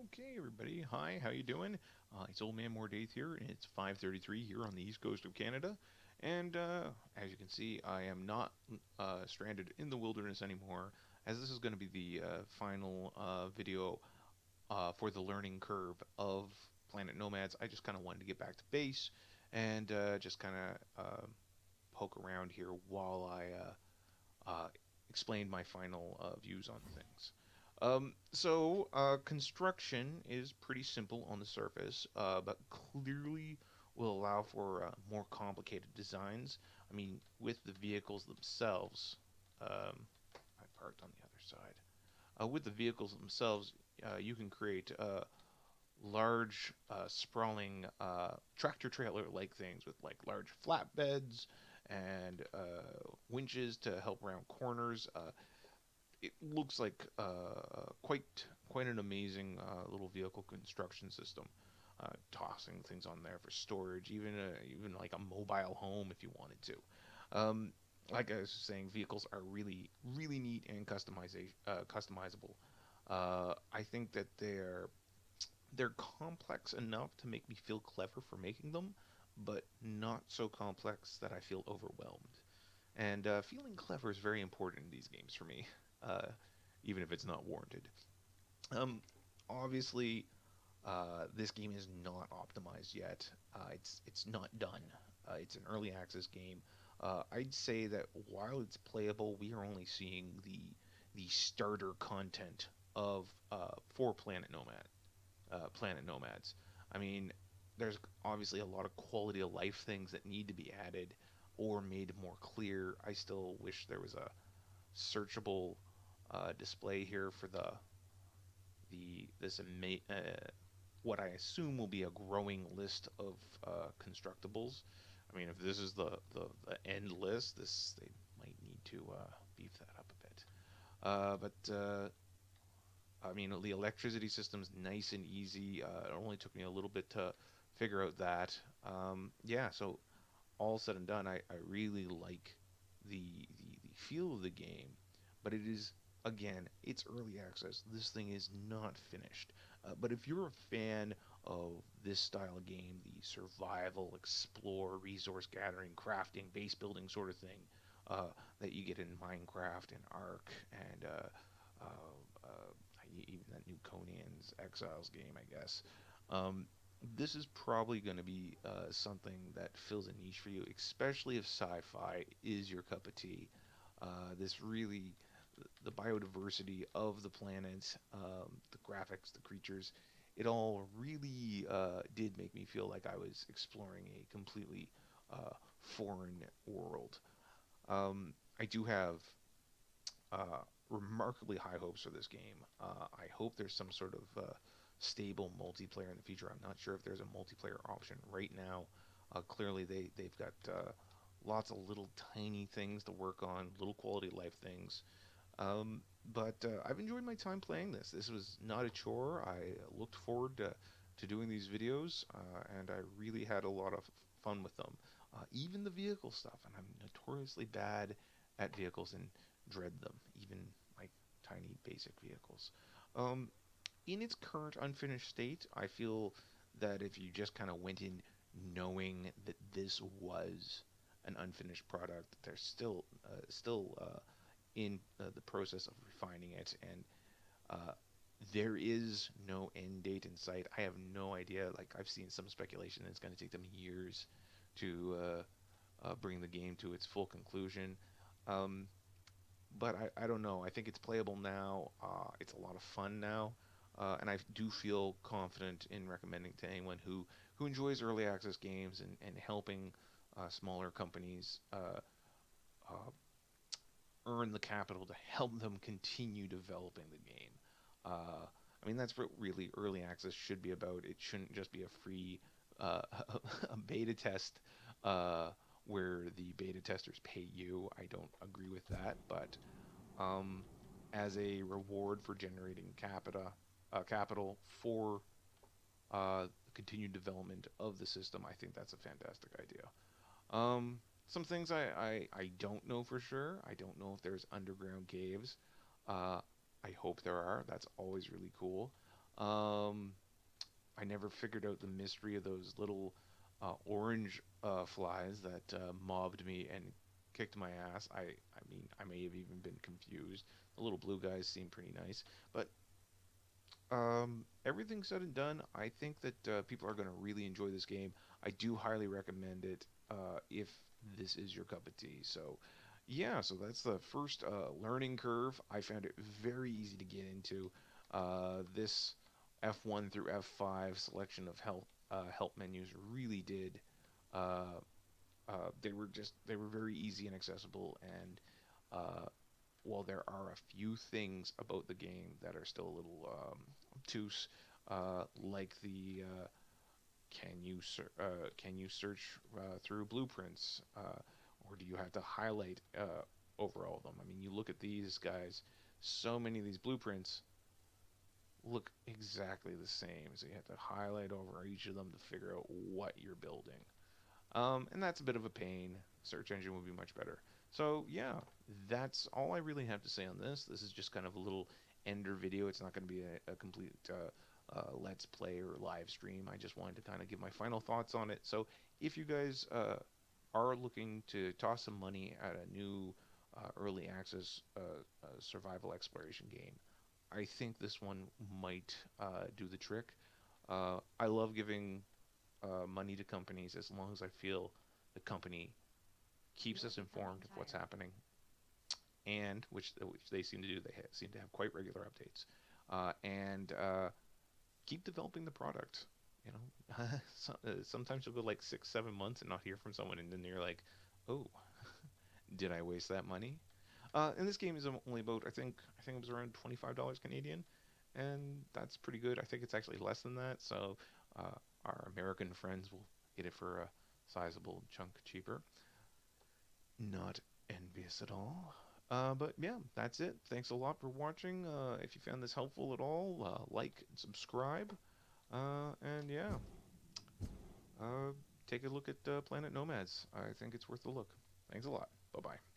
Okay, everybody. Hi, how you doing? It's Old Man More Days here, and it's 5:33 here on the east coast of Canada. And as you can see, I am not stranded in the wilderness anymore, as this is going to be the final video for the learning curve of Planet Nomads. I just kind of wanted to get back to base and just kind of poke around here while I explain my final views on things. Construction is pretty simple on the surface, but clearly will allow for more complicated designs. I mean, with the vehicles themselves, I parked on the other side. With the vehicles themselves, you can create large, sprawling tractor trailer-like things with like large flatbeds and winches to help around corners. It looks like quite an amazing little vehicle construction system. Tossing things on there for storage, even like a mobile home if you wanted to. Um, like I was saying, vehicles are really neat and customizable. I think that they're complex enough to make me feel clever for making them, but not so complex that I feel overwhelmed. And feeling clever is very important in these games for me, uh, even if it's not warranted. Um, Obviously, this game is not optimized yet. It's not done. It's an early access game. I'd say that while it's playable, we are only seeing the starter content of for Planet Nomads. I mean, there's obviously a lot of quality of life things that need to be added or made more clear. I still wish there was a searchable display here for the this what I assume will be a growing list of constructibles. I mean, if this is the end list, this they might need to beef that up a bit. But I mean, the electricity system's nice and easy. It only took me a little bit to figure out that. Yeah, so all said and done, I really like the feel of the game, but it is again, it's early access. This thing is not finished. But if you're a fan of this style of game, the survival, explore, resource gathering, crafting, base building sort of thing that you get in Minecraft and Ark and even that new Conan's Exiles game, I guess. Um, this is probably going to be something that fills a niche for you, especially if sci-fi is your cup of tea. This really, the biodiversity of the planet, the graphics, the creatures, it all really did make me feel like I was exploring a completely foreign world. I do have remarkably high hopes for this game. I hope there's some sort of stable multiplayer in the future. I'm not sure if there's a multiplayer option right now. Clearly, they've got lots of little tiny things to work on, little quality of life things. But I've enjoyed my time playing this. This was not a chore. I looked forward to doing these videos, and I really had a lot of fun with them. Even the vehicle stuff, and I'm notoriously bad at vehicles and dread them, even like tiny basic vehicles. Um, in its current unfinished state, I feel that if you just kind of went in knowing that this was an unfinished product, they're still in the process of refining it, and uh, there is no end date in sight. I have no idea. Like I've seen some speculation that it's going to take them years to bring the game to its full conclusion. Um, but I don't know. I think it's playable now. It's a lot of fun now, and I do feel confident in recommending to anyone who enjoys early access games and helping smaller companies uh, earn the capital to help them continue developing the game. I mean, that's what really early access should be about. It shouldn't just be a free a beta test uh, where the beta testers pay you. I don't agree with that, but um, as a reward for generating capital for continued development of the system, I think that's a fantastic idea. Some things I don't know for sure. I don't know if there's underground caves. Uh, I hope there are. That's always really cool. Um, I never figured out the mystery of those little orange flies that mobbed me and kicked my ass. I mean, I may have even been confused. The little blue guys seem pretty nice, but everything said and done, I think that people are going to really enjoy this game. I do highly recommend it if this is your cup of tea. So, yeah, so that's the first learning curve. I found it very easy to get into. This F1 through F5 selection of help menus really did. Uh, they were very easy and accessible, and uh, while there are a few things about the game that are still a little obtuse, like the can you search through blueprints, or do you have to highlight over all of them? I mean, you look at these guys, so many of these blueprints look exactly the same, so you have to highlight over each of them to figure out what you're building. And that's a bit of a pain. Search engine would be much better. So yeah, that's all I really have to say on this. This is just kind of a little ender video. It's not going to be a complete let's play or live stream. I just wanted to kind of give my final thoughts on it. So if you guys are looking to toss some money at a new early access survival exploration game, I think this one might do the trick. I love giving money to companies as long as I feel the company keeps us informed of what's happening, and which they seem to do. They seem to have quite regular updates, and keep developing the product. You know, sometimes you'll go like 6, 7 months and not hear from someone, and then you're like, oh, did I waste that money? And this game is only about I think it was around $25 Canadian, and that's pretty good. I think it's actually less than that. So our American friends will get it for a sizable chunk cheaper. Not envious at all. But yeah, that's it. Thanks a lot for watching. If you found this helpful at all, like and subscribe. And yeah, uh, take a look at Planet Nomads. I think it's worth a look. Thanks a lot. Bye bye.